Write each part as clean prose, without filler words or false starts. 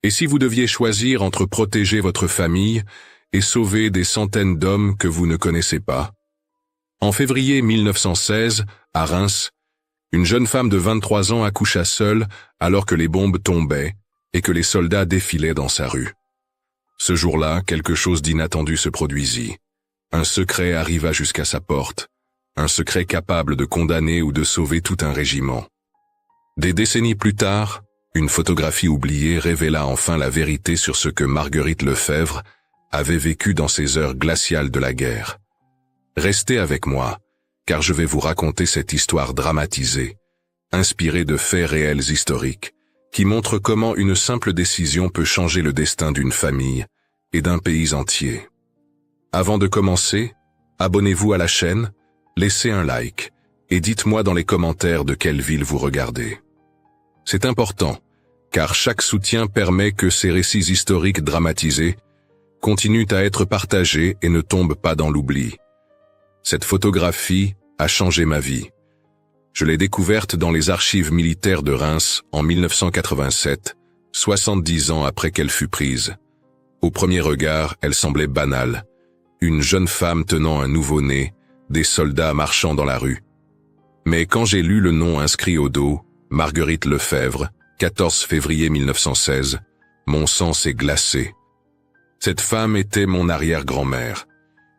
Et si vous deviez choisir entre protéger votre famille et sauver des centaines d'hommes que vous ne connaissez pas? En février 1916, à Reims, une jeune femme de 23 ans accoucha seule alors que les bombes tombaient et que les soldats défilaient dans sa rue. Ce jour-là, quelque chose d'inattendu se produisit. Un secret arriva jusqu'à sa porte, un secret capable de condamner ou de sauver tout un régiment. Des décennies plus tard, une photographie oubliée révéla enfin la vérité sur ce que Marguerite Lefebvre avait vécu dans ces heures glaciales de la guerre. Restez avec moi, car je vais vous raconter cette histoire dramatisée, inspirée de faits réels historiques, qui montrent comment une simple décision peut changer le destin d'une famille et d'un pays entier. Avant de commencer, abonnez-vous à la chaîne, laissez un like et dites-moi dans les commentaires de quelle ville vous regardez. C'est important, car chaque soutien permet que ces récits historiques dramatisés continuent à être partagés et ne tombent pas dans l'oubli. Cette photographie a changé ma vie. Je l'ai découverte dans les archives militaires de Reims en 1987, 70 ans après qu'elle fut prise. Au premier regard, elle semblait banale. Une jeune femme tenant un nouveau-né, des soldats marchant dans la rue. Mais quand j'ai lu le nom inscrit au dos, Marguerite Lefebvre, 14 février 1916, mon sang s'est glacé. Cette femme était mon arrière-grand-mère.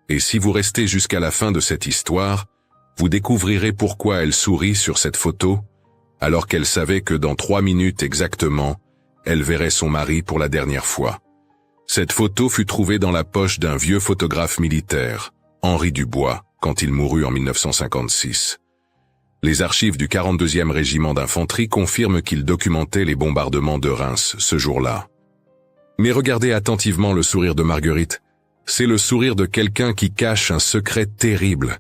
Et si vous restez jusqu'à la fin de cette histoire, vous découvrirez pourquoi elle sourit sur cette photo, alors qu'elle savait que dans 3 minutes exactement, elle verrait son mari pour la dernière fois. Cette photo fut trouvée dans la poche d'un vieux photographe militaire, Henri Dubois, quand il mourut en 1956. Les archives du 42e régiment d'infanterie confirment qu'il documentait les bombardements de Reims ce jour-là. Mais regardez attentivement le sourire de Marguerite. C'est le sourire de quelqu'un qui cache un secret terrible.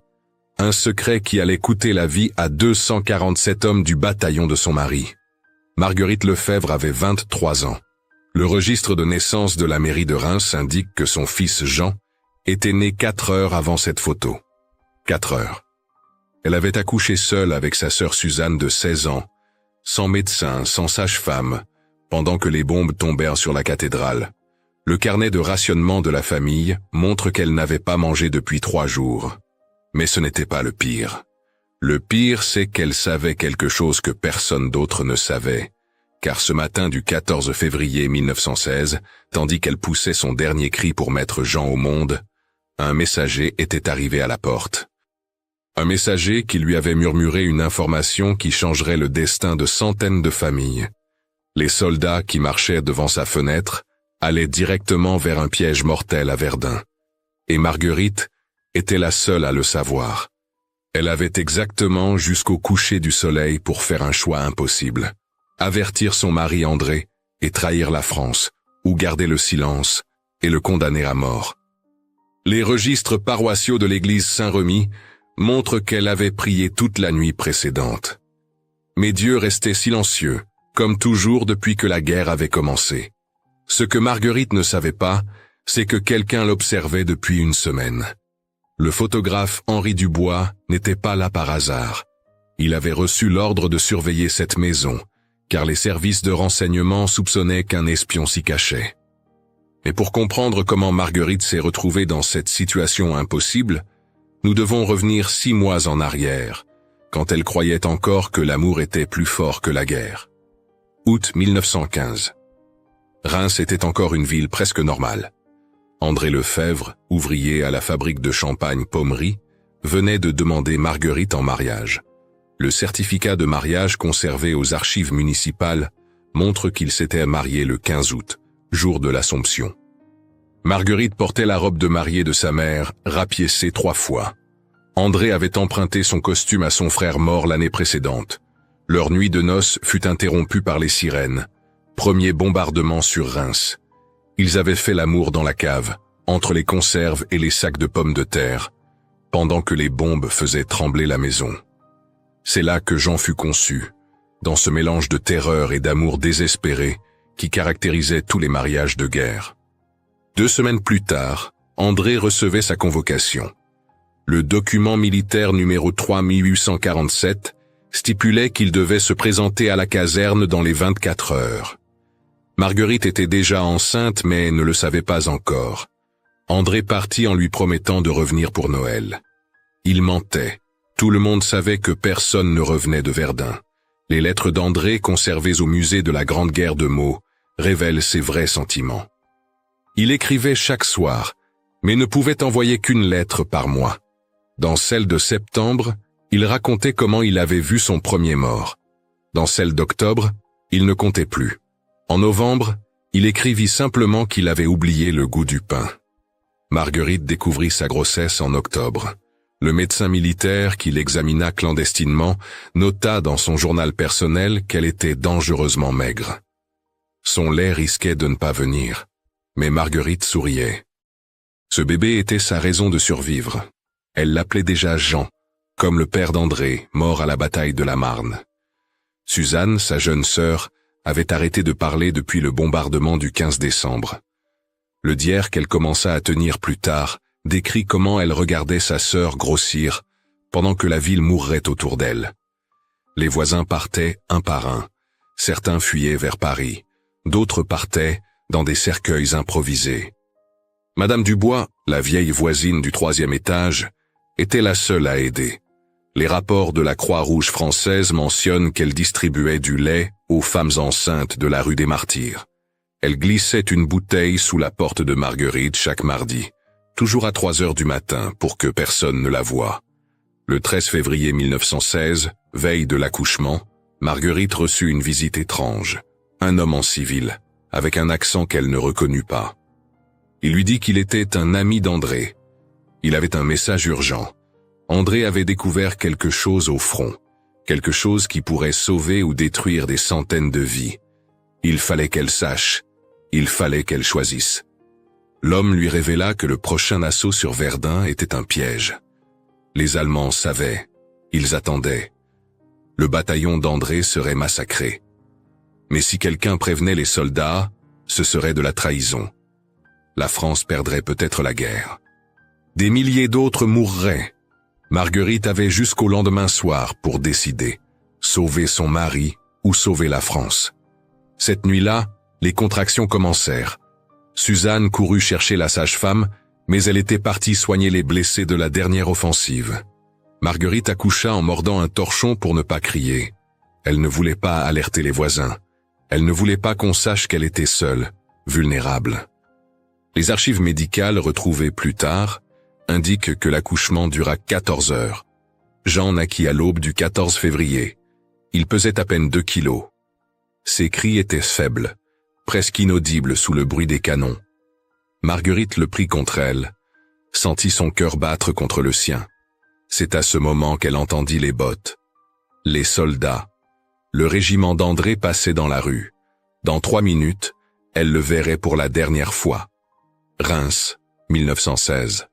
Un secret qui allait coûter la vie à 247 hommes du bataillon de son mari. Marguerite Lefebvre avait 23 ans. Le registre de naissance de la mairie de Reims indique que son fils Jean était né 4 heures avant cette photo. 4 heures. Elle avait accouché seule avec sa sœur Suzanne de 16 ans, sans médecin, sans sage-femme, pendant que les bombes tombèrent sur la cathédrale. Le carnet de rationnement de la famille montre qu'elle n'avait pas mangé depuis 3 jours. Mais ce n'était pas le pire. Le pire, c'est qu'elle savait quelque chose que personne d'autre ne savait. Car ce matin du 14 février 1916, tandis qu'elle poussait son dernier cri pour mettre Jean au monde, un messager était arrivé à la porte. Un messager qui lui avait murmuré une information qui changerait le destin de centaines de familles. Les soldats qui marchaient devant sa fenêtre allaient directement vers un piège mortel à Verdun. Et Marguerite était la seule à le savoir. Elle avait exactement jusqu'au coucher du soleil pour faire un choix impossible. Avertir son mari André et trahir la France, ou garder le silence et le condamner à mort. Les registres paroissiaux de l'église Saint-Remy montrent qu'elle avait prié toute la nuit précédente. Mais Dieu restait silencieux, comme toujours depuis que la guerre avait commencé. Ce que Marguerite ne savait pas, c'est que quelqu'un l'observait depuis une semaine. Le photographe Henri Dubois n'était pas là par hasard. Il avait reçu l'ordre de surveiller cette maison, car les services de renseignement soupçonnaient qu'un espion s'y cachait. Mais pour comprendre comment Marguerite s'est retrouvée dans cette situation impossible, nous devons revenir 6 mois en arrière, quand elle croyait encore que l'amour était plus fort que la guerre. Août 1915. Reims était encore une ville presque normale. André Lefebvre, ouvrier à la fabrique de champagne-pommerie, venait de demander Marguerite en mariage. Le certificat de mariage conservé aux archives municipales montre qu'il s'était marié le 15 août, jour de l'Assomption. Marguerite portait la robe de mariée de sa mère, rapiécée 3 fois. André avait emprunté son costume à son frère mort l'année précédente. Leur nuit de noces fut interrompue par les sirènes. Premier bombardement sur Reims. Ils avaient fait l'amour dans la cave, entre les conserves et les sacs de pommes de terre, pendant que les bombes faisaient trembler la maison. C'est là que Jean fut conçu, dans ce mélange de terreur et d'amour désespéré qui caractérisait tous les mariages de guerre. 2 semaines plus tard, André recevait sa convocation. Le document militaire numéro 3847 stipulait qu'il devait se présenter à la caserne dans les 24 heures. Marguerite était déjà enceinte mais ne le savait pas encore. André partit en lui promettant de revenir pour Noël. Il mentait. Tout le monde savait que personne ne revenait de Verdun. Les lettres d'André, conservées au musée de la Grande Guerre de Meaux, révèlent ses vrais sentiments. Il écrivait chaque soir, mais ne pouvait envoyer qu'une lettre par mois. Dans celle de septembre, il racontait comment il avait vu son premier mort. Dans celle d'octobre, il ne comptait plus. En novembre, il écrivit simplement qu'il avait oublié le goût du pain. Marguerite découvrit sa grossesse en octobre. Le médecin militaire qui l'examina clandestinement nota dans son journal personnel qu'elle était dangereusement maigre. Son lait risquait de ne pas venir, mais Marguerite souriait. Ce bébé était sa raison de survivre. Elle l'appelait déjà Jean, comme le père d'André, mort à la bataille de la Marne. Suzanne, sa jeune sœur, avait arrêté de parler depuis le bombardement du 15 décembre. Le diaire qu'elle commença à tenir plus tard décrit comment elle regardait sa sœur grossir pendant que la ville mourrait autour d'elle. Les voisins partaient un par un. Certains fuyaient vers Paris. D'autres partaient dans des cercueils improvisés. Madame Dubois, la vieille voisine du 3e étage, était la seule à aider. Les rapports de la Croix-Rouge française mentionnent qu'elle distribuait du lait aux femmes enceintes de la rue des Martyrs. Elle glissait une bouteille sous la porte de Marguerite chaque mardi, toujours à 3 heures du matin pour que personne ne la voie. Le 13 février 1916, veille de l'accouchement, Marguerite reçut une visite étrange, un homme en civil, avec un accent qu'elle ne reconnut pas. Il lui dit qu'il était un ami d'André. Il avait un message urgent. André avait découvert quelque chose au front, quelque chose qui pourrait sauver ou détruire des centaines de vies. Il fallait qu'elle sache, il fallait qu'elle choisisse. L'homme lui révéla que le prochain assaut sur Verdun était un piège. Les Allemands savaient, ils attendaient. Le bataillon d'André serait massacré. Mais si quelqu'un prévenait les soldats, ce serait de la trahison. La France perdrait peut-être la guerre. Des milliers d'autres mourraient. Marguerite avait jusqu'au lendemain soir pour décider, sauver son mari ou sauver la France. Cette nuit-là, les contractions commencèrent. Suzanne courut chercher la sage-femme, mais elle était partie soigner les blessés de la dernière offensive. Marguerite accoucha en mordant un torchon pour ne pas crier. Elle ne voulait pas alerter les voisins. Elle ne voulait pas qu'on sache qu'elle était seule, vulnérable. Les archives médicales retrouvées plus tard indiquent que l'accouchement dura 14 heures. Jean naquit à l'aube du 14 février. Il pesait à peine 2 kilos. Ses cris étaient faibles, presque inaudibles sous le bruit des canons. Marguerite le prit contre elle, sentit son cœur battre contre le sien. C'est à ce moment qu'elle entendit les bottes. Les soldats. Le régiment d'André passait dans la rue. Dans 3 minutes, elle le verrait pour la dernière fois. Reims, 1916.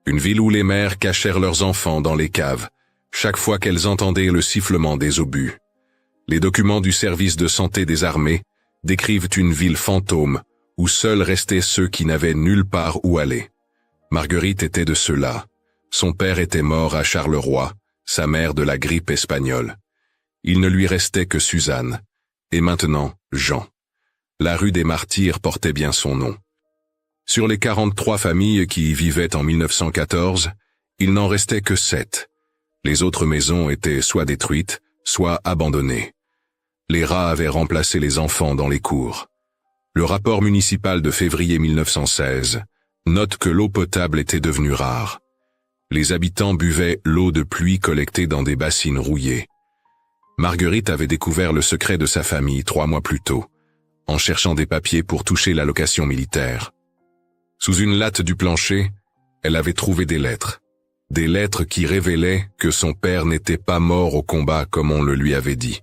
Une ville où les mères cachèrent leurs enfants dans les caves, chaque fois qu'elles entendaient le sifflement des obus. Les documents du service de santé des armées décrivent une ville fantôme où seuls restaient ceux qui n'avaient nulle part où aller. Marguerite était de ceux-là. Son père était mort à Charleroi, sa mère de la grippe espagnole. Il ne lui restait que Suzanne, et maintenant Jean. La rue des Martyrs portait bien son nom. Sur les 43 familles qui y vivaient en 1914, il n'en restait que 7. Les autres maisons étaient soit détruites, soit abandonnées. Les rats avaient remplacé les enfants dans les cours. Le rapport municipal de février 1916 note que l'eau potable était devenue rare. Les habitants buvaient l'eau de pluie collectée dans des bassines rouillées. Marguerite avait découvert le secret de sa famille 3 mois plus tôt, en cherchant des papiers pour toucher l'allocation militaire. Sous une latte du plancher, elle avait trouvé des lettres. Des lettres qui révélaient que son père n'était pas mort au combat comme on le lui avait dit.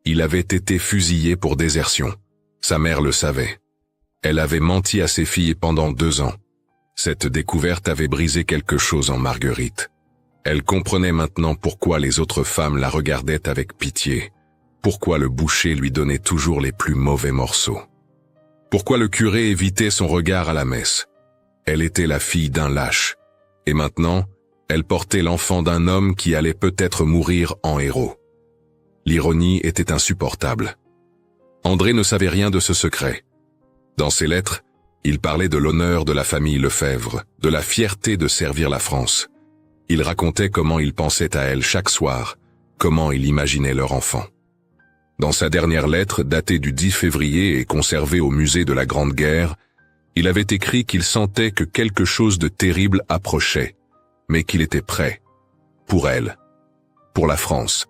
Il avait été fusillé pour désertion. Sa mère le savait. Elle avait menti à ses filles pendant 2 ans. Cette découverte avait brisé quelque chose en Marguerite. Elle comprenait maintenant pourquoi les autres femmes la regardaient avec pitié. Pourquoi le boucher lui donnait toujours les plus mauvais morceaux. Pourquoi le curé évitait son regard à la messe. Elle était la fille d'un lâche. Et maintenant, elle portait l'enfant d'un homme qui allait peut-être mourir en héros. L'ironie était insupportable. André ne savait rien de ce secret. Dans ses lettres, il parlait de l'honneur de la famille Lefebvre, de la fierté de servir la France. Il racontait comment il pensait à elle chaque soir, comment il imaginait leur enfant. Dans sa dernière lettre, datée du 10 février et conservée au musée de la Grande Guerre, il avait écrit qu'il sentait que quelque chose de terrible approchait, mais qu'il était prêt. Pour elle. Pour la France.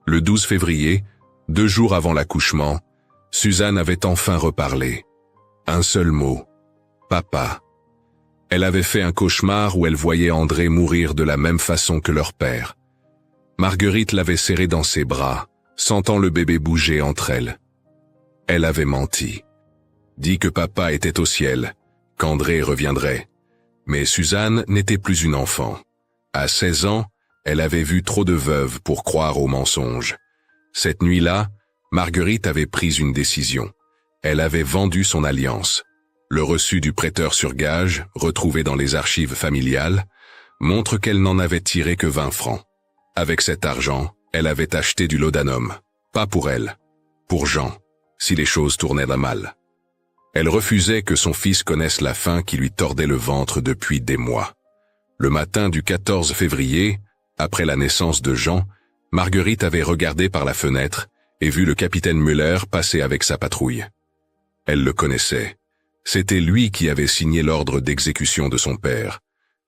Le 12 février, 2 jours avant l'accouchement, Suzanne avait enfin reparlé. Un seul mot. Papa. Elle avait fait un cauchemar où elle voyait André mourir de la même façon que leur père. Marguerite l'avait serré dans ses bras, sentant le bébé bouger entre elles. Elle avait menti. Dit que papa était au ciel, qu'André reviendrait. Mais Suzanne n'était plus une enfant. À 16 ans, elle avait vu trop de veuves pour croire aux mensonges. Cette nuit-là, Marguerite avait pris une décision. Elle avait vendu son alliance. Le reçu du prêteur sur gage, retrouvé dans les archives familiales, montre qu'elle n'en avait tiré que 20 francs. Avec cet argent, elle avait acheté du laudanum. Pas pour elle, pour Jean, si les choses tournaient mal. Elle refusait que son fils connaisse la faim qui lui tordait le ventre depuis des mois. Le matin du 14 février, après la naissance de Jean, Marguerite avait regardé par la fenêtre et vu le capitaine Müller passer avec sa patrouille. Elle le connaissait. C'était lui qui avait signé l'ordre d'exécution de son père.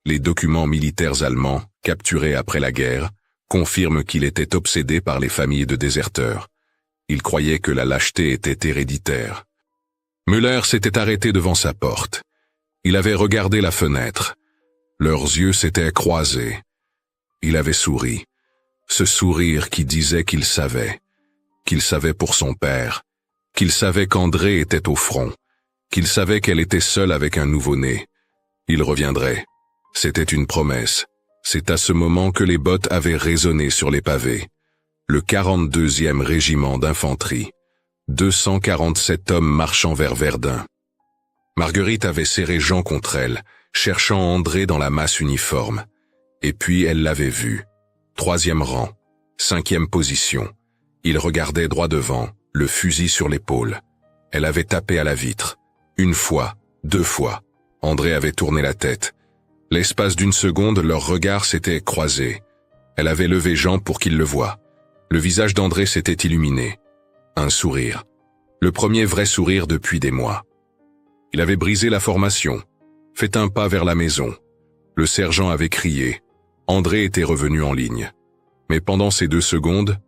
Les documents militaires allemands, capturés après la guerre, confirment qu'il était obsédé par les familles de déserteurs. Il croyait que la lâcheté était héréditaire. Müller s'était arrêté devant sa porte. Il avait regardé la fenêtre. Leurs yeux s'étaient croisés. Il avait souri. Ce sourire qui disait qu'il savait pour son père, qu'il savait qu'André était au front, qu'il savait qu'elle était seule avec un nouveau-né. Il reviendrait. C'était une promesse. C'est à ce moment que les bottes avaient résonné sur les pavés. Le 42e régiment d'infanterie. 247 hommes marchant vers Verdun. Marguerite avait serré Jean contre elle, cherchant André dans la masse uniforme. Et puis elle l'avait vu. 3e rang, 5e position. Il regardait droit devant, le fusil sur l'épaule. Elle avait tapé à la vitre. 1 fois, 2 fois. André avait tourné la tête. L'espace d'une seconde, leurs regards s'étaient croisés. Elle avait levé Jean pour qu'il le voie. Le visage d'André s'était illuminé. Un sourire. Le premier vrai sourire depuis des mois. Il avait brisé la formation, fait un pas vers la maison. Le sergent avait crié. André était revenu en ligne. Mais pendant ces 2 secondes,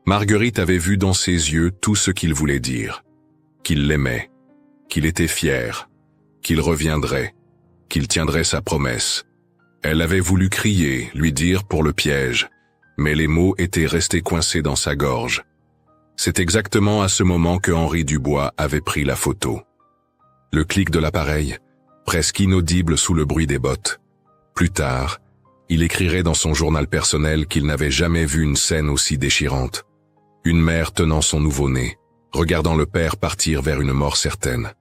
Marguerite avait vu dans ses yeux tout ce qu'il voulait dire. Qu'il l'aimait, qu'il était fier, qu'il reviendrait, qu'il tiendrait sa promesse. Elle avait voulu crier, lui dire pour le piège, mais les mots étaient restés coincés dans sa gorge. C'est exactement à ce moment que Henri Dubois avait pris la photo. Le clic de l'appareil, presque inaudible sous le bruit des bottes. Plus tard, il écrirait dans son journal personnel qu'il n'avait jamais vu une scène aussi déchirante. Une mère tenant son nouveau-né, regardant le père partir vers une mort certaine.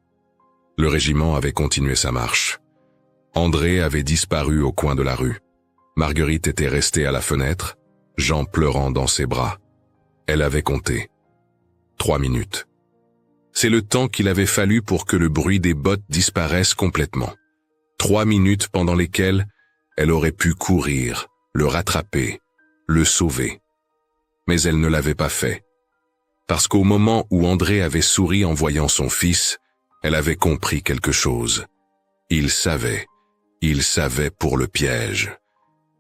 Le régiment avait continué sa marche. André avait disparu au coin de la rue. Marguerite était restée à la fenêtre, Jean pleurant dans ses bras. Elle avait compté. 3 minutes. C'est le temps qu'il avait fallu pour que le bruit des bottes disparaisse complètement. 3 minutes pendant lesquelles elle aurait pu courir, le rattraper, le sauver. Mais elle ne l'avait pas fait. Parce qu'au moment où André avait souri en voyant son fils, elle avait compris quelque chose. Il savait pour le piège.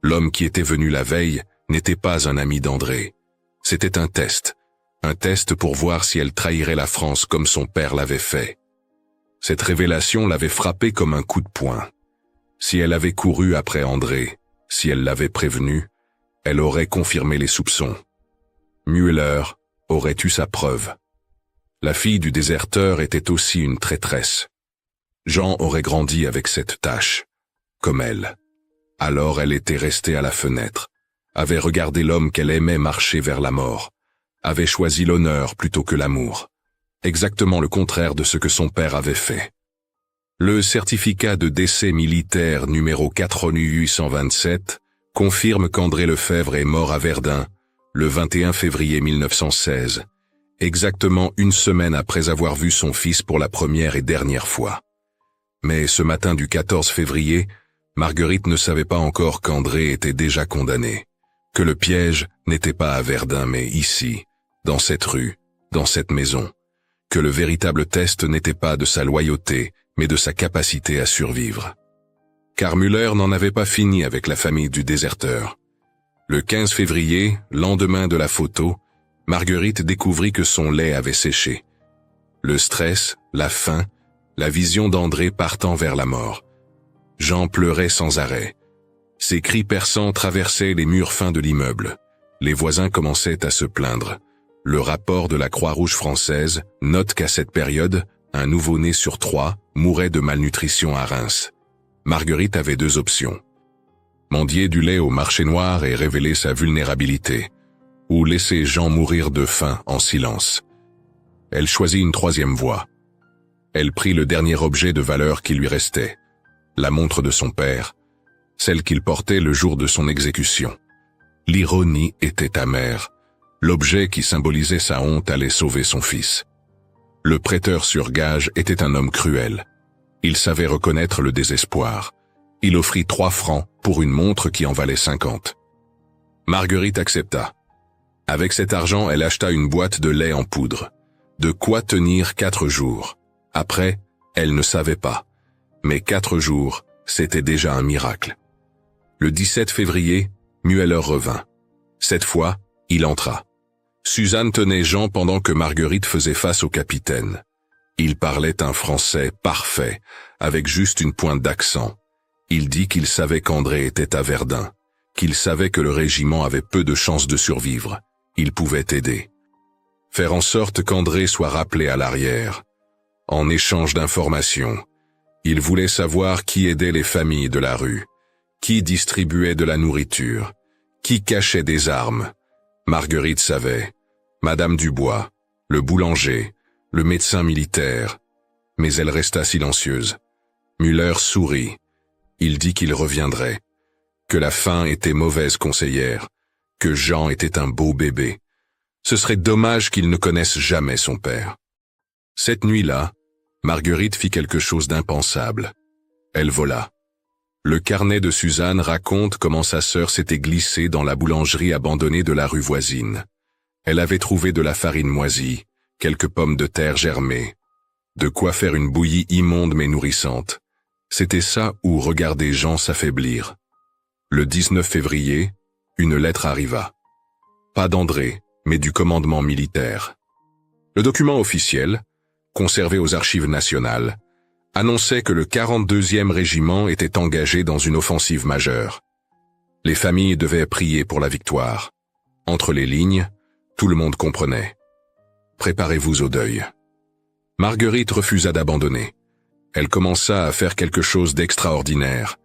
L'homme qui était venu la veille n'était pas un ami d'André. C'était un test pour voir si elle trahirait la France comme son père l'avait fait. Cette révélation l'avait frappée comme un coup de poing. Si elle avait couru après André, si elle l'avait prévenu, elle aurait confirmé les soupçons. Müller aurait eu sa preuve. La fille du déserteur était aussi une traîtresse. Jean aurait grandi avec cette tâche, comme elle. Alors elle était restée à la fenêtre, avait regardé l'homme qu'elle aimait marcher vers la mort, avait choisi l'honneur plutôt que l'amour. Exactement le contraire de ce que son père avait fait. Le certificat de décès militaire numéro 4827 confirme qu'André Lefebvre est mort à Verdun le 21 février 1916 exactement une semaine après avoir vu son fils pour la première et dernière fois. Mais ce matin du 14 février, Marguerite ne savait pas encore qu'André était déjà condamné, que le piège n'était pas à Verdun mais ici, dans cette rue, dans cette maison, que le véritable test n'était pas de sa loyauté, mais de sa capacité à survivre. Car Müller n'en avait pas fini avec la famille du déserteur. Le 15 février, lendemain de la photo, Marguerite découvrit que son lait avait séché. Le stress, la faim, la vision d'André partant vers la mort. Jean pleurait sans arrêt. Ses cris perçants traversaient les murs fins de l'immeuble. Les voisins commençaient à se plaindre. Le rapport de la Croix-Rouge française note qu'à cette période, un nouveau-né sur 3 mourait de malnutrition à Reims. Marguerite avait 2 options. Mendier du lait au marché noir et révéler sa vulnérabilité, ou laisser Jean mourir de faim en silence. Elle choisit une 3e voie. Elle prit le dernier objet de valeur qui lui restait, la montre de son père, celle qu'il portait le jour de son exécution. L'ironie était amère. L'objet qui symbolisait sa honte allait sauver son fils. Le prêteur sur gage était un homme cruel. Il savait reconnaître le désespoir. Il offrit 3 francs pour une montre qui en valait 50. Marguerite accepta. Avec cet argent, elle acheta une boîte de lait en poudre. De quoi tenir 4 jours. Après, elle ne savait pas. Mais 4 jours, c'était déjà un miracle. Le 17 février, Müller revint. Cette fois, il entra. Suzanne tenait Jean pendant que Marguerite faisait face au capitaine. Il parlait un français parfait, avec juste une pointe d'accent. Il dit qu'il savait qu'André était à Verdun, qu'il savait que le régiment avait peu de chances de survivre. Il pouvait aider. Faire en sorte qu'André soit rappelé à l'arrière. En échange d'informations, il voulait savoir qui aidait les familles de la rue, qui distribuait de la nourriture, qui cachait des armes. Marguerite savait. Madame Dubois, le boulanger, le médecin militaire. Mais elle resta silencieuse. Müller sourit. Il dit qu'il reviendrait, que la faim était mauvaise conseillère, que Jean était un beau bébé. Ce serait dommage qu'il ne connaisse jamais son père. Cette nuit-là, Marguerite fit quelque chose d'impensable. Elle vola. Le carnet de Suzanne raconte comment sa sœur s'était glissée dans la boulangerie abandonnée de la rue voisine. Elle avait trouvé de la farine moisie, quelques pommes de terre germées, de quoi faire une bouillie immonde mais nourrissante. C'était ça ou regarder Jean s'affaiblir. Le 19 février, une lettre arriva. Pas d'André, mais du commandement militaire. Le document officiel, conservé aux archives nationales, annonçait que le 42e régiment était engagé dans une offensive majeure. Les familles devaient prier pour la victoire. Entre les lignes, tout le monde comprenait. Préparez-vous au deuil. Marguerite refusa d'abandonner. Elle commença à faire quelque chose d'extraordinaire.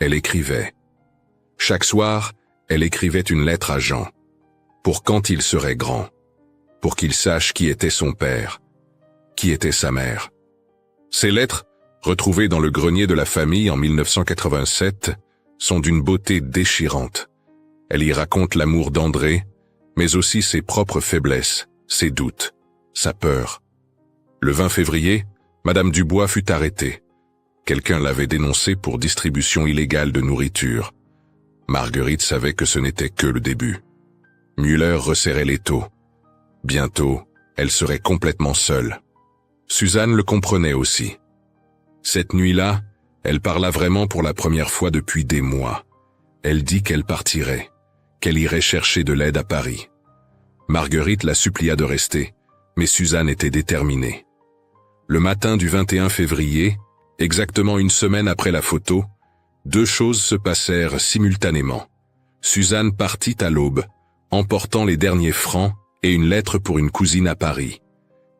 Elle écrivait. Chaque soir, elle écrivait une lettre à Jean. Pour quand il serait grand. Pour qu'il sache qui était son père. Qui était sa mère. Ces lettres, retrouvées dans le grenier de la famille en 1987, sont d'une beauté déchirante. Elle y raconte l'amour d'André, mais aussi ses propres faiblesses, ses doutes, sa peur. Le 20 février, Madame Dubois fut arrêtée. Quelqu'un l'avait dénoncée pour distribution illégale de nourriture. Marguerite savait que ce n'était que le début. Müller resserrait l'étau. Bientôt, elle serait complètement seule. Suzanne le comprenait aussi. Cette nuit-là, elle parla vraiment pour la première fois depuis des mois. Elle dit qu'elle partirait, qu'elle irait chercher de l'aide à Paris. Marguerite la supplia de rester, mais Suzanne était déterminée. Le matin du 21 février, exactement une semaine après la photo, 2 choses se passèrent simultanément. Suzanne partit à l'aube, emportant les derniers francs et une lettre pour une cousine à Paris.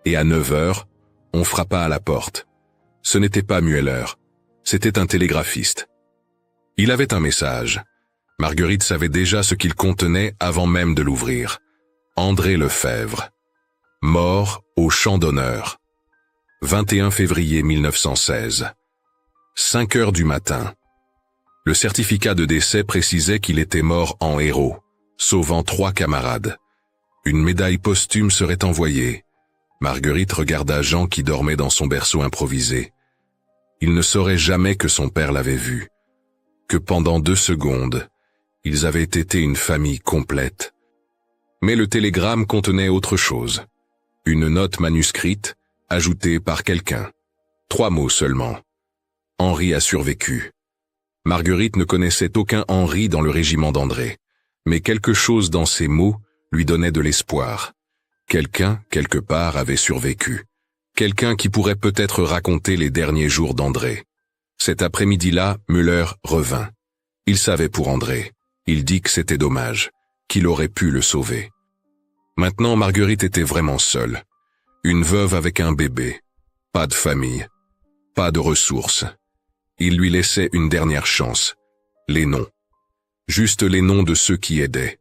Et à 9 heures, on frappa à la porte. Ce n'était pas Müller, c'était un télégraphiste. Il avait un message. Marguerite savait déjà ce qu'il contenait avant même de l'ouvrir. André Lefebvre. Mort au champ d'honneur. 21 février 1916. 5 heures du matin. Le certificat de décès précisait qu'il était mort en héros, sauvant 3 camarades. Une médaille posthume serait envoyée. Marguerite regarda Jean qui dormait dans son berceau improvisé. Il ne saurait jamais que son père l'avait vu, que pendant 2 secondes, ils avaient été une famille complète. Mais le télégramme contenait autre chose. Une note manuscrite, ajoutée par quelqu'un. 3 mots seulement. Henri a survécu. Marguerite ne connaissait aucun Henri dans le régiment d'André, mais quelque chose dans ces mots lui donnait de l'espoir. Quelqu'un, quelque part, avait survécu. Quelqu'un qui pourrait peut-être raconter les derniers jours d'André. Cet après-midi-là, Müller revint. Il savait pour André. Il dit que c'était dommage, qu'il aurait pu le sauver. Maintenant, Marguerite était vraiment seule. Une veuve avec un bébé. Pas de famille. Pas de ressources. Il lui laissait une dernière chance. Les noms. Juste les noms de ceux qui aidaient.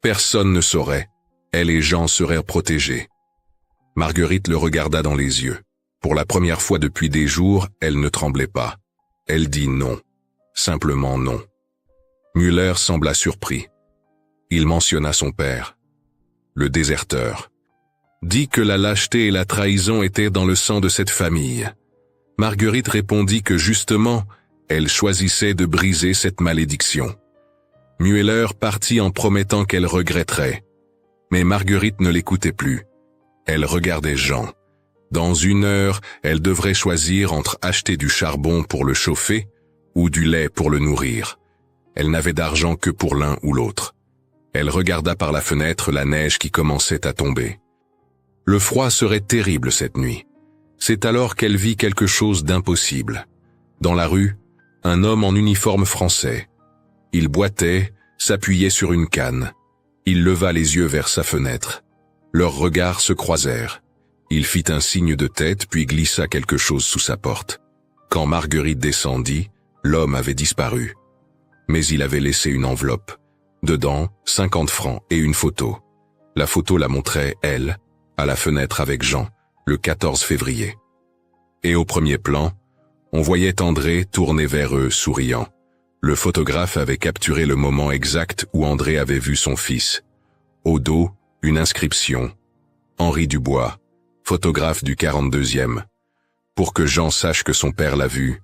Personne ne saurait. Elle et Jean seraient protégés. Marguerite le regarda dans les yeux. Pour la première fois depuis des jours, elle ne tremblait pas. Elle dit non. Simplement non. Müller sembla surpris. Il mentionna son père. Le déserteur. Dit que la lâcheté et la trahison étaient dans le sang de cette famille. Marguerite répondit que justement, elle choisissait de briser cette malédiction. Müller partit en promettant qu'elle regretterait. Mais Marguerite ne l'écoutait plus. Elle regardait Jean. Dans 1 heure, elle devrait choisir entre acheter du charbon pour le chauffer ou du lait pour le nourrir. Elle n'avait d'argent que pour l'un ou l'autre. Elle regarda par la fenêtre la neige qui commençait à tomber. Le froid serait terrible cette nuit. C'est alors qu'elle vit quelque chose d'impossible. Dans la rue, un homme en uniforme français. Il boitait, s'appuyait sur une canne. Il leva les yeux vers sa fenêtre. Leurs regards se croisèrent. Il fit un signe de tête puis glissa quelque chose sous sa porte. Quand Marguerite descendit, l'homme avait disparu. Mais il avait laissé une enveloppe. Dedans, 50 francs et une photo. La photo la montrait, elle, à la fenêtre avec Jean, le 14 février. Et au premier plan, on voyait André tourné vers eux, souriant. Le photographe avait capturé le moment exact où André avait vu son fils. Au dos, une inscription. Henri Dubois, photographe du 42e. Pour que Jean sache que son père l'a vu,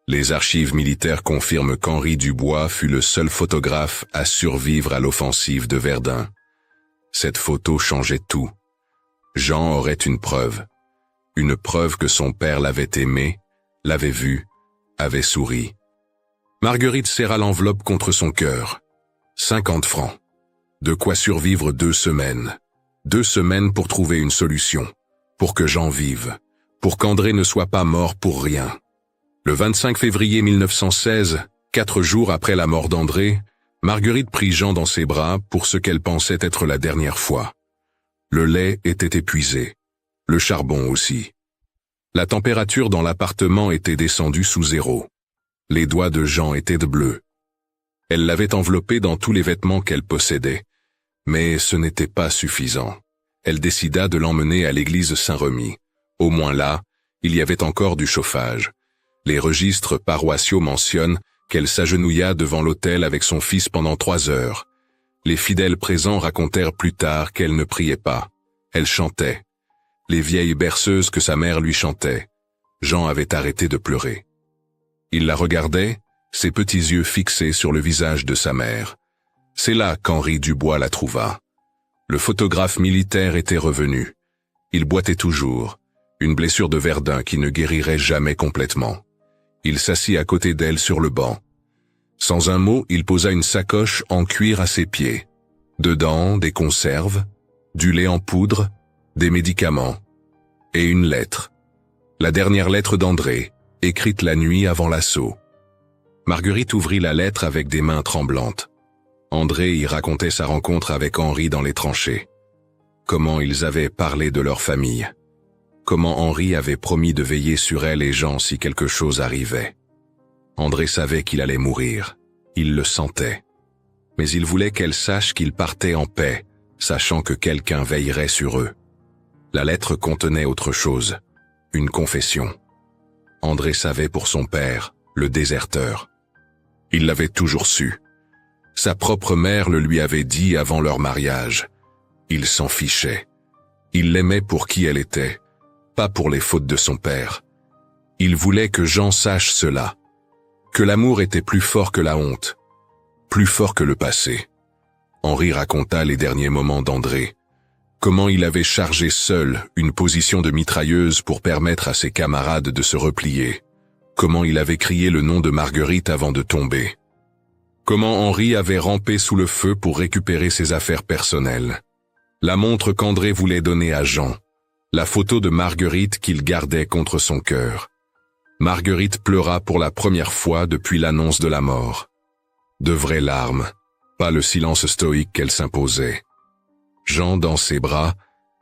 les archives militaires confirment qu'Henri Dubois fut le seul photographe à survivre à l'offensive de Verdun. Cette photo changeait tout. Jean aurait une preuve que son père l'avait aimé, l'avait vu, avait souri. Marguerite serra l'enveloppe contre son cœur. 50 francs. De quoi survivre 2 semaines. 2 semaines pour trouver une solution. Pour que Jean vive. Pour qu'André ne soit pas mort pour rien. Le 25 février 1916, 4 jours après la mort d'André, Marguerite prit Jean dans ses bras pour ce qu'elle pensait être la dernière fois. Le lait était épuisé. Le charbon aussi. La température dans l'appartement était descendue sous 0. Les doigts de Jean étaient de bleu. Elle l'avait enveloppé dans tous les vêtements qu'elle possédait. Mais ce n'était pas suffisant. Elle décida de l'emmener à l'église Saint-Remy. Au moins là, il y avait encore du chauffage. Les registres paroissiaux mentionnent qu'elle s'agenouilla devant l'autel avec son fils pendant 3 heures. Les fidèles présents racontèrent plus tard qu'elle ne priait pas. Elle chantait. Les vieilles berceuses que sa mère lui chantait. Jean avait arrêté de pleurer. Il la regardait, ses petits yeux fixés sur le visage de sa mère. C'est là qu'Henri Dubois la trouva. Le photographe militaire était revenu. Il boitait toujours, une blessure de Verdun qui ne guérirait jamais complètement. Il s'assit à côté d'elle sur le banc. Sans un mot, il posa une sacoche en cuir à ses pieds. Dedans, des conserves, du lait en poudre, des médicaments et une lettre. La dernière lettre d'André, écrite la nuit avant l'assaut. Marguerite ouvrit la lettre avec des mains tremblantes. André y racontait sa rencontre avec Henri dans les tranchées. Comment ils avaient parlé de leur famille. Comment Henri avait promis de veiller sur elle et Jean si quelque chose arrivait. André savait qu'il allait mourir. Il le sentait. Mais il voulait qu'elle sache qu'il partait en paix, sachant que quelqu'un veillerait sur eux. La lettre contenait autre chose. Une confession. André savait pour son père, le déserteur. Il l'avait toujours su. Sa propre mère le lui avait dit avant leur mariage. Il s'en fichait. Il l'aimait pour qui elle était, pas pour les fautes de son père. Il voulait que Jean sache cela, que l'amour était plus fort que la honte, plus fort que le passé. Henri raconta les derniers moments d'André, comment il avait chargé seul une position de mitrailleuse pour permettre à ses camarades de se replier, comment il avait crié le nom de Marguerite avant de tomber, comment Henri avait rampé sous le feu pour récupérer ses affaires personnelles, la montre qu'André voulait donner à Jean, la photo de Marguerite qu'il gardait contre son cœur. Marguerite pleura pour la première fois depuis l'annonce de la mort. De vraies larmes, pas le silence stoïque qu'elle s'imposait. Jean, dans ses bras,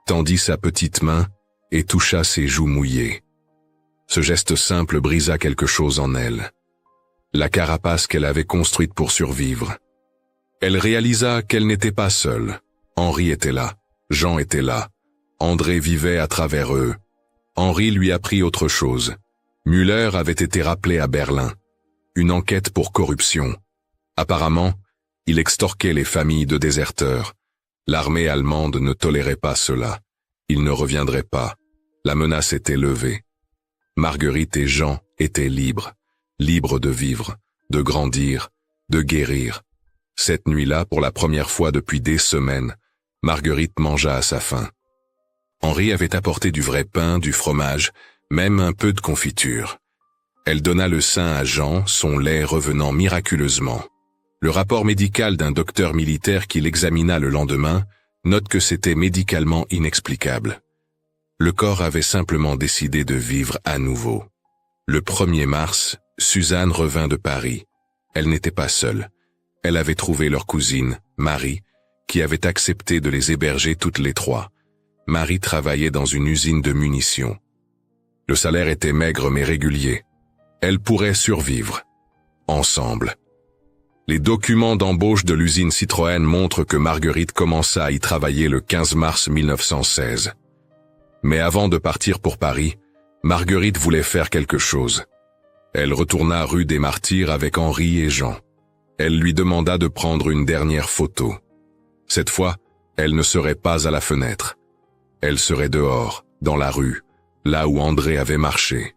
tendit sa petite main et toucha ses joues mouillées. Ce geste simple brisa quelque chose en elle. La carapace qu'elle avait construite pour survivre. Elle réalisa qu'elle n'était pas seule. Henri était là, Jean était là, André vivait à travers eux. Henri lui apprit autre chose. Müller avait été rappelé à Berlin. Une enquête pour corruption. Apparemment, il extorquait les familles de déserteurs. L'armée allemande ne tolérait pas cela. Il ne reviendrait pas. La menace était levée. Marguerite et Jean étaient libres. Libres de vivre, de grandir, de guérir. Cette nuit-là, pour la première fois depuis des semaines, Marguerite mangea à sa faim. Henri avait apporté du vrai pain, du fromage, même un peu de confiture. Elle donna le sein à Jean, son lait revenant miraculeusement. Le rapport médical d'un docteur militaire qui l'examina le lendemain note que c'était médicalement inexplicable. Le corps avait simplement décidé de vivre à nouveau. Le 1er mars, Suzanne revint de Paris. Elle n'était pas seule. Elle avait trouvé leur cousine, Marie, qui avait accepté de les héberger toutes les trois. Marie travaillait dans une usine de munitions. Le salaire était maigre mais régulier. Elle pourrait survivre. Ensemble. Les documents d'embauche de l'usine Citroën montrent que Marguerite commença à y travailler le 15 mars 1916. Mais avant de partir pour Paris, Marguerite voulait faire quelque chose. Elle retourna rue des Martyrs avec Henri et Jean. Elle lui demanda de prendre une dernière photo. Cette fois, elle ne serait pas à la fenêtre. Elle serait dehors, dans la rue, là où André avait marché.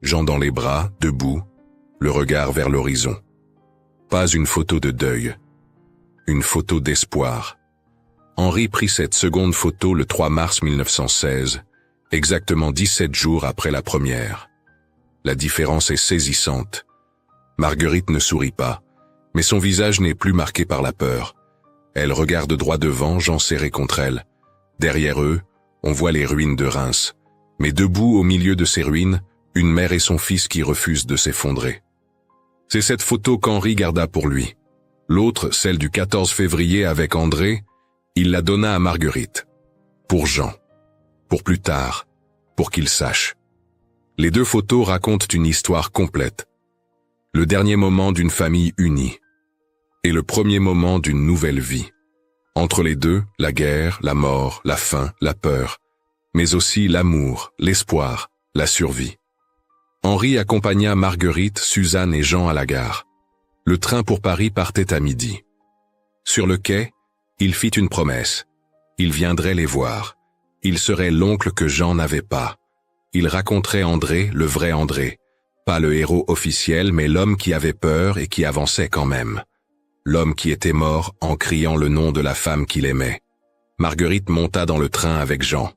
Jean dans les bras, debout, le regard vers l'horizon. Pas une photo de deuil, une photo d'espoir. Henri prit cette seconde photo le 3 mars 1916, exactement 17 jours après la première. La différence est saisissante. Marguerite ne sourit pas, mais son visage n'est plus marqué par la peur. Elle regarde droit devant, Jean serré contre elle. Derrière eux, on voit les ruines de Reims. Mais debout au milieu de ces ruines, une mère et son fils qui refusent de s'effondrer. C'est cette photo qu'Henri garda pour lui. L'autre, celle du 14 février avec André, il la donna à Marguerite. Pour Jean. Pour plus tard. Pour qu'il sache. Les deux photos racontent une histoire complète. Le dernier moment d'une famille unie. Et le premier moment d'une nouvelle vie. Entre les deux, la guerre, la mort, la faim, la peur, mais aussi l'amour, l'espoir, la survie. Henri accompagna Marguerite, Suzanne et Jean à la gare. Le train pour Paris partait à midi. Sur le quai, il fit une promesse. Il viendrait les voir. Il serait l'oncle que Jean n'avait pas. Il raconterait André, le vrai André. Pas le héros officiel, mais l'homme qui avait peur et qui avançait quand même. L'homme qui était mort en criant le nom de la femme qu'il aimait. Marguerite monta dans le train avec Jean.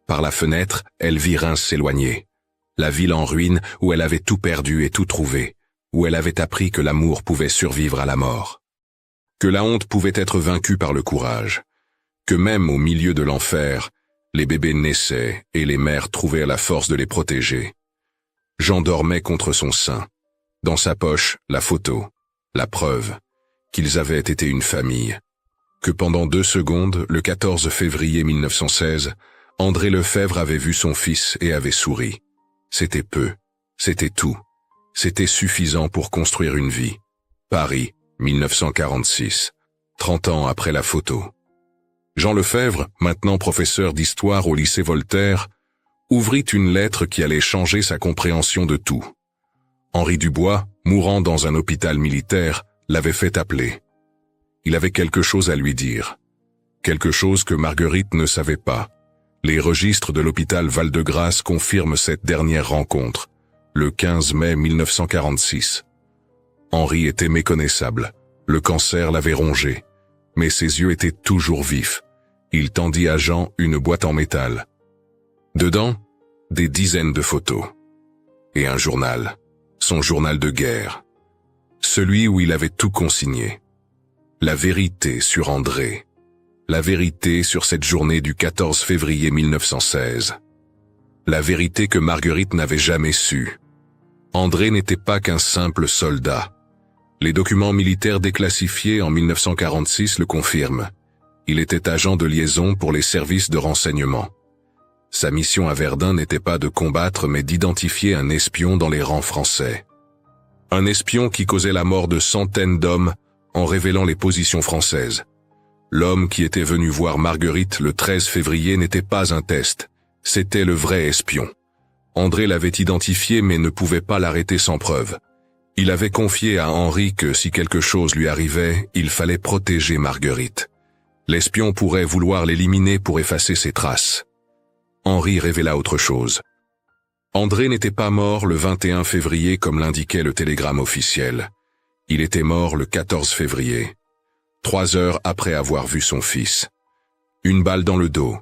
Par la fenêtre, elle vit Reims s'éloigner. La ville en ruine où elle avait tout perdu et tout trouvé, où elle avait appris que l'amour pouvait survivre à la mort. Que la honte pouvait être vaincue par le courage. Que même au milieu de l'enfer, les bébés naissaient et les mères trouvaient la force de les protéger. Jean dormait contre son sein. Dans sa poche, la photo, la preuve qu'ils avaient été une famille. Que pendant 2 secondes, le 14 février 1916, André Lefebvre avait vu son fils et avait souri. C'était peu, c'était tout, c'était suffisant pour construire une vie. Paris, 1946, 30 ans après la photo. Jean Lefebvre, maintenant professeur d'histoire au lycée Voltaire, ouvrit une lettre qui allait changer sa compréhension de tout. Henri Dubois, mourant dans un hôpital militaire, l'avait fait appeler. Il avait quelque chose à lui dire. Quelque chose que Marguerite ne savait pas. Les registres de l'hôpital Val-de-Grâce confirment cette dernière rencontre, le 15 mai 1946. Henri était méconnaissable. Le cancer l'avait rongé. Mais ses yeux étaient toujours vifs. Il tendit à Jean une boîte en métal. Dedans, des dizaines de photos. Et un journal. Son journal de guerre. Celui où il avait tout consigné. La vérité sur André. La vérité sur cette journée du 14 février 1916. La vérité que Marguerite n'avait jamais su. André n'était pas qu'un simple soldat. Les documents militaires déclassifiés en 1946 le confirment. Il était agent de liaison pour les services de renseignement. Sa mission à Verdun n'était pas de combattre mais d'identifier un espion dans les rangs français. Un espion qui causait la mort de centaines d'hommes en révélant les positions françaises. L'homme qui était venu voir Marguerite le 13 février n'était pas un test, c'était le vrai espion. André l'avait identifié mais ne pouvait pas l'arrêter sans preuve. Il avait confié à Henri que si quelque chose lui arrivait, il fallait protéger Marguerite. L'espion pourrait vouloir l'éliminer pour effacer ses traces. Henri révéla autre chose. André n'était pas mort le 21 février comme l'indiquait le télégramme officiel. Il était mort le 14 février. 3 heures après avoir vu son fils. Une balle dans le dos,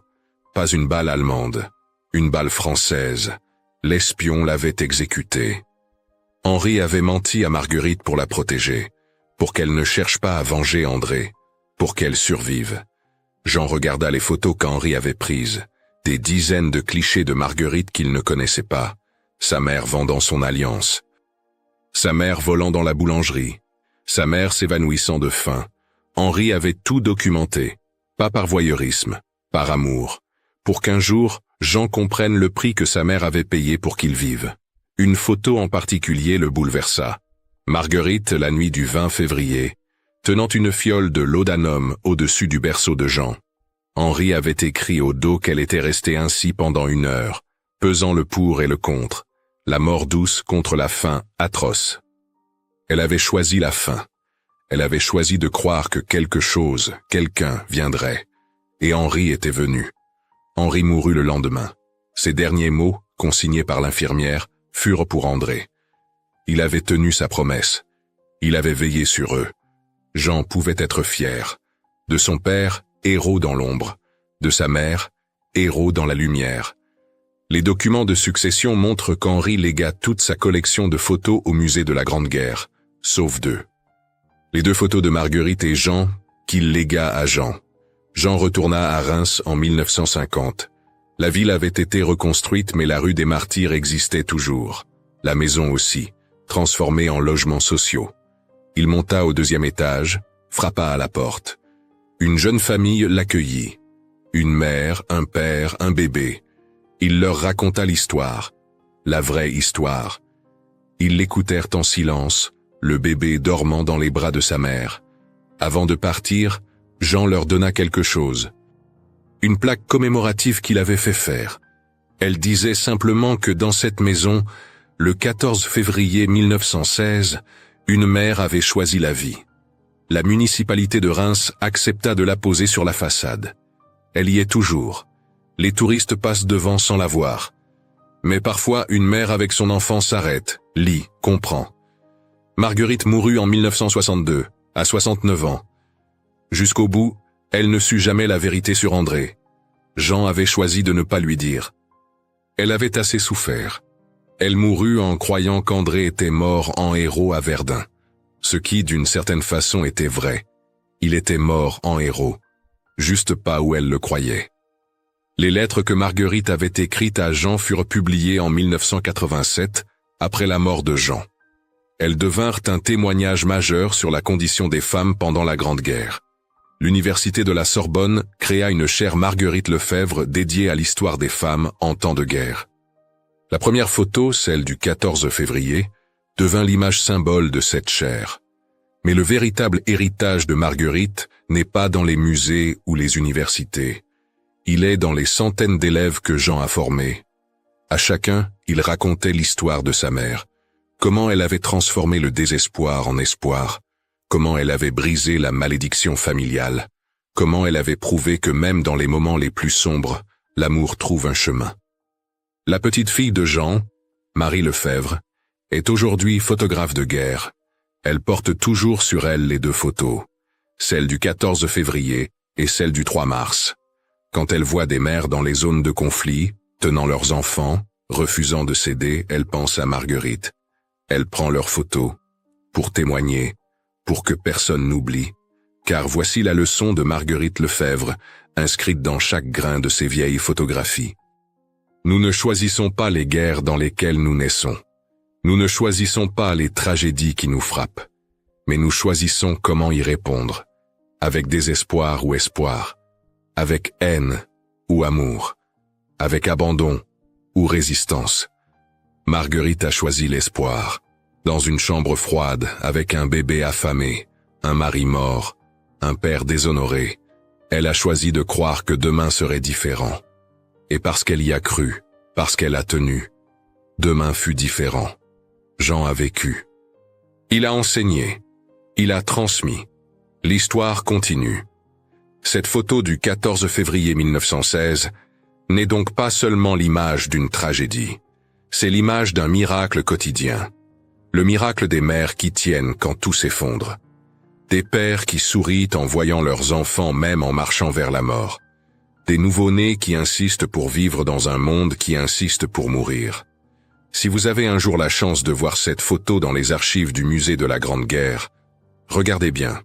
pas une balle allemande, une balle française. L'espion l'avait exécuté. Henri avait menti à Marguerite pour la protéger, pour qu'elle ne cherche pas à venger André, pour qu'elle survive. Jean regarda les photos qu'Henri avait prises, des dizaines de clichés de Marguerite qu'il ne connaissait pas, sa mère vendant son alliance, sa mère volant dans la boulangerie, sa mère s'évanouissant de faim. Henri avait tout documenté, pas par voyeurisme, par amour, pour qu'un jour, Jean comprenne le prix que sa mère avait payé pour qu'il vive. Une photo en particulier le bouleversa. Marguerite, la nuit du 20 février, tenant une fiole de laudanum au-dessus du berceau de Jean. Henri avait écrit au dos qu'elle était restée ainsi pendant 1 heure, pesant le pour et le contre, la mort douce contre la faim atroce. Elle avait choisi la faim. Elle avait choisi de croire que quelque chose, quelqu'un viendrait. Et Henri était venu. Henri mourut le lendemain. Ses derniers mots, consignés par l'infirmière, furent pour André. Il avait tenu sa promesse. Il avait veillé sur eux. Jean pouvait être fier. De son père, héros dans l'ombre. De sa mère, héros dans la lumière. Les documents de succession montrent qu'Henri légua toute sa collection de photos au musée de la Grande Guerre, sauf 2. Les 2 photos de Marguerite et Jean, qu'il légua à Jean. Jean retourna à Reims en 1950. La ville avait été reconstruite mais la rue des Martyrs existait toujours. La maison aussi, transformée en logements sociaux. Il monta au 2e étage, frappa à la porte. Une jeune famille l'accueillit. Une mère, un père, un bébé. Il leur raconta l'histoire, la vraie histoire. Ils l'écoutèrent en silence, le bébé dormant dans les bras de sa mère. Avant de partir, Jean leur donna quelque chose. Une plaque commémorative qu'il avait fait faire. Elle disait simplement que dans cette maison, le 14 février 1916, une mère avait choisi la vie. La municipalité de Reims accepta de la poser sur la façade. Elle y est toujours. Les touristes passent devant sans la voir. Mais parfois, une mère avec son enfant s'arrête, lit, comprend. Marguerite mourut en 1962, à 69 ans. Jusqu'au bout, elle ne sut jamais la vérité sur André. Jean avait choisi de ne pas lui dire. Elle avait assez souffert. Elle mourut en croyant qu'André était mort en héros à Verdun. Ce qui, d'une certaine façon, était vrai. Il était mort en héros. Juste pas où elle le croyait. Les lettres que Marguerite avait écrites à Jean furent publiées en 1987, après la mort de Jean. Elles devinrent un témoignage majeur sur la condition des femmes pendant la Grande Guerre. L'université de la Sorbonne créa une chaire Marguerite Lefebvre dédiée à l'histoire des femmes en temps de guerre. La première photo, celle du 14 février, devint l'image symbole de cette chaire. Mais le véritable héritage de Marguerite n'est pas dans les musées ou les universités. Il est dans les centaines d'élèves que Jean a formés. À chacun, il racontait l'histoire de sa mère, comment elle avait transformé le désespoir en espoir, comment elle avait brisé la malédiction familiale, comment elle avait prouvé que même dans les moments les plus sombres, l'amour trouve un chemin. La petite fille de Jean, Marie Lefebvre, est aujourd'hui photographe de guerre. Elle porte toujours sur elle les deux photos, celle du 14 février et celle du 3 mars. Quand elle voit des mères dans les zones de conflit, tenant leurs enfants, refusant de céder, elle pense à Marguerite. Elle prend leurs photos, pour témoigner, pour que personne n'oublie, car voici la leçon de Marguerite Lefebvre, inscrite dans chaque grain de ses vieilles photographies. Nous ne choisissons pas les guerres dans lesquelles nous naissons. Nous ne choisissons pas les tragédies qui nous frappent, mais nous choisissons comment y répondre, avec désespoir ou espoir, avec haine ou amour, avec abandon ou résistance. Marguerite a choisi l'espoir, dans une chambre froide, avec un bébé affamé, un mari mort, un père déshonoré. Elle a choisi de croire que demain serait différent. Et parce qu'elle y a cru, parce qu'elle a tenu, demain fut différent. Jean a vécu. Il a enseigné. Il a transmis. L'histoire continue. Cette photo du 14 février 1916 n'est donc pas seulement l'image d'une tragédie. C'est l'image d'un miracle quotidien. Le miracle des mères qui tiennent quand tout s'effondre. Des pères qui sourient en voyant leurs enfants même en marchant vers la mort. Des nouveau-nés qui insistent pour vivre dans un monde qui insiste pour mourir. Si vous avez un jour la chance de voir cette photo dans les archives du musée de la Grande Guerre, regardez bien.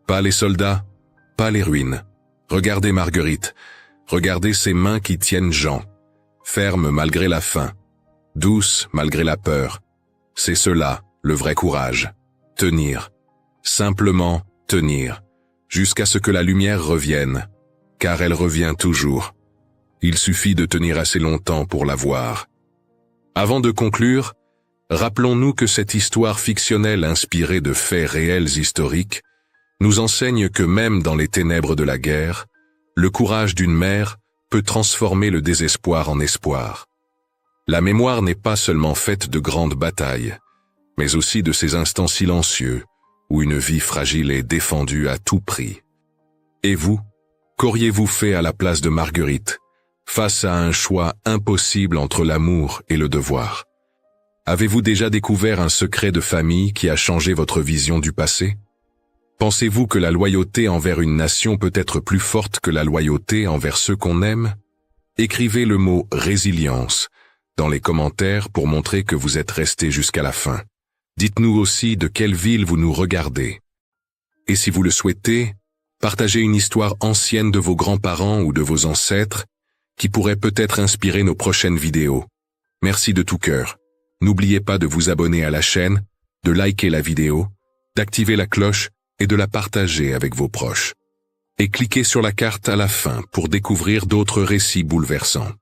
Pas les soldats, pas les ruines. Regardez Marguerite. Regardez ses mains qui tiennent Jean. Ferme malgré la faim. Douce malgré la peur. C'est cela, le vrai courage. Tenir. Simplement tenir. Jusqu'à ce que la lumière revienne. Car elle revient toujours. Il suffit de tenir assez longtemps pour la voir. Avant de conclure, rappelons-nous que cette histoire fictionnelle inspirée de faits réels historiques nous enseigne que même dans les ténèbres de la guerre, le courage d'une mère peut transformer le désespoir en espoir. La mémoire n'est pas seulement faite de grandes batailles, mais aussi de ces instants silencieux où une vie fragile est défendue à tout prix. Et vous, qu'auriez-vous fait à la place de Marguerite, face à un choix impossible entre l'amour et le devoir? Avez-vous déjà découvert un secret de famille qui a changé votre vision du passé? Pensez-vous que la loyauté envers une nation peut être plus forte que la loyauté envers ceux qu'on aime? Écrivez le mot « résilience » dans les commentaires pour montrer que vous êtes resté jusqu'à la fin. Dites-nous aussi de quelle ville vous nous regardez. Et si vous le souhaitez, partagez une histoire ancienne de vos grands-parents ou de vos ancêtres qui pourrait peut-être inspirer nos prochaines vidéos. Merci de tout cœur. N'oubliez pas de vous abonner à la chaîne, de liker la vidéo, d'activer la cloche et de la partager avec vos proches. Et cliquez sur la carte à la fin pour découvrir d'autres récits bouleversants.